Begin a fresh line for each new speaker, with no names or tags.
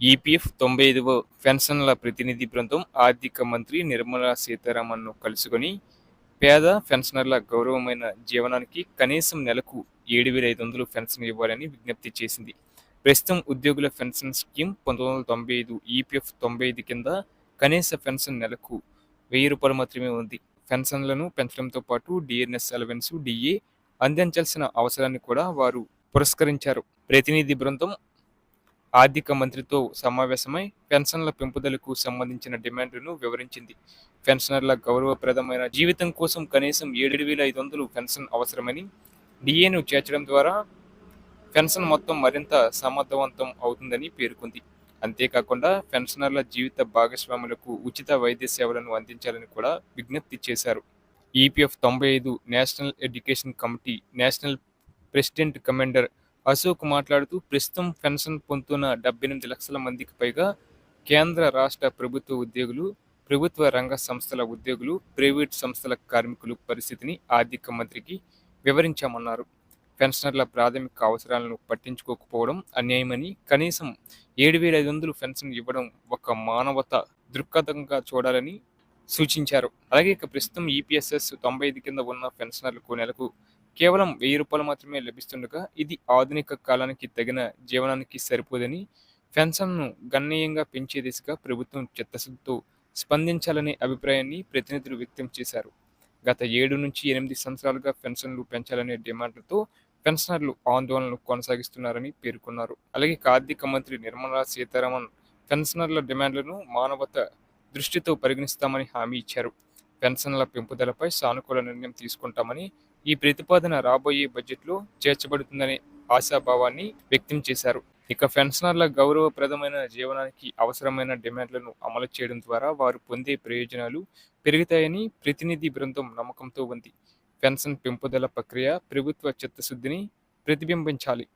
EPF 95వ పెన్షన్ల ప్రతినిధి బృందం ఆర్థిక మంత్రి నిర్మలా సీతారామన్ను కలుసుకొని పేద పెన్షనర్ల గౌరవమైన జీవనానికి కనీసం నెలకు 7,500 పెన్షన్ ఇవ్వాలని విజ్ఞప్తి చేసింది. ప్రస్తుతం ఉద్యోగుల పెన్షన్ స్కీమ్ 1995 ఈపీఎఫ్ 95 కింద కనీస పెన్షన్ నెలకు రూ. 1,000 మాత్రమే ఉంది. పెన్షన్లను పెంచడంతో పాటు డిఎన్ఎస్ అలవెన్స్, డిఏ అందించాల్సిన అవసరాన్ని కూడా వారు పురస్కరించారు. ప్రతినిధి బృందం ఆర్థిక మంత్రితో సమావేశమై పెన్షన్ల పెంపుదలకు సంబంధించిన డిమాండ్లను వివరించింది. పెన్షనర్ల గౌరవప్రదమైన జీవితం కోసం కనీసం 7,500 పెన్షన్ అవసరమని, డిఏను చేర్చడం ద్వారా పెన్షన్ మొత్తం మరింత సమర్థవంతం అవుతుందని పేర్కొంది. అంతేకాకుండా పెన్షనర్ల జీవిత భాగస్వాములకు ఉచిత వైద్య సేవలను అందించాలని కూడా విజ్ఞప్తి చేశారు. EPF 95 national education committee national president commander Ashok మాట్లాడుతూ, ప్రస్తుతం పెన్షన్ పొందుతున్న 78 లక్షల మందికి పైగా కేంద్ర రాష్ట్ర ప్రభుత్వ ఉద్యోగులు, ప్రభుత్వ రంగ సంస్థల ఉద్యోగులు, ప్రైవేట్ సంస్థల కార్మికులు పరిస్థితిని ఆర్థిక మంత్రికి వివరించామన్నారు. పెన్షనర్ల ప్రాథమిక అవసరాలను పట్టించుకోకపోవడం అన్యాయమని, కనీసం 7,500 పెన్షన్ ఇవ్వడం ఒక మానవతా దృక్పథంగా చూడాలని సూచించారు. అలాగే ప్రస్తుతం ఈపీఎస్ఎస్ 95 కింద ఉన్న పెన్షనర్లకు నెలకు కేవలం రూ. 1,000 మాత్రమే లభిస్తుండగా ఇది ఆధునిక కాలానికి తగిన జీవనానికి సరిపోదని, పెన్షన్ను గణనీయంగా పెంచే దిశగా ప్రభుత్వం చిత్తశుద్ధితో స్పందించాలనే అభిప్రాయాన్ని ప్రతినిధులు వ్యక్తం చేశారు. గత 7 నుంచి 8 సంవత్సరాలుగా పెన్షన్లు పెంచాలనే డిమాండ్లతో పెన్షనర్లు ఆందోళనలు కొనసాగిస్తున్నారని పేర్కొన్నారు. అలాగే ఆర్థిక మంత్రి నిర్మలా సీతారామన్ పెన్షనర్ల డిమాండ్లను మానవతా దృష్టితో పరిగణిస్తామని హామీ ఇచ్చారు. పెన్షన్ల పెంపుదలపై సానుకూల నిర్ణయం తీసుకుంటామని, ఈ ప్రతిపాదన రాబోయే బడ్జెట్లో చేర్చబడుతుందనే ఆశాభావాన్ని వ్యక్తం చేశారు. ఇక పెన్షనర్ల గౌరవప్రదమైన జీవనానికి అవసరమైన డిమాండ్లను అమలు చేయడం ద్వారా వారు పొందే ప్రయోజనాలు పెరుగుతాయని ప్రతినిధి బృందం నమ్మకంతో ఉంది. పెన్షన్ పెంపుదల ప్రక్రియ ప్రభుత్వ చిత్తశుద్ధిని ప్రతిబింబించాలి.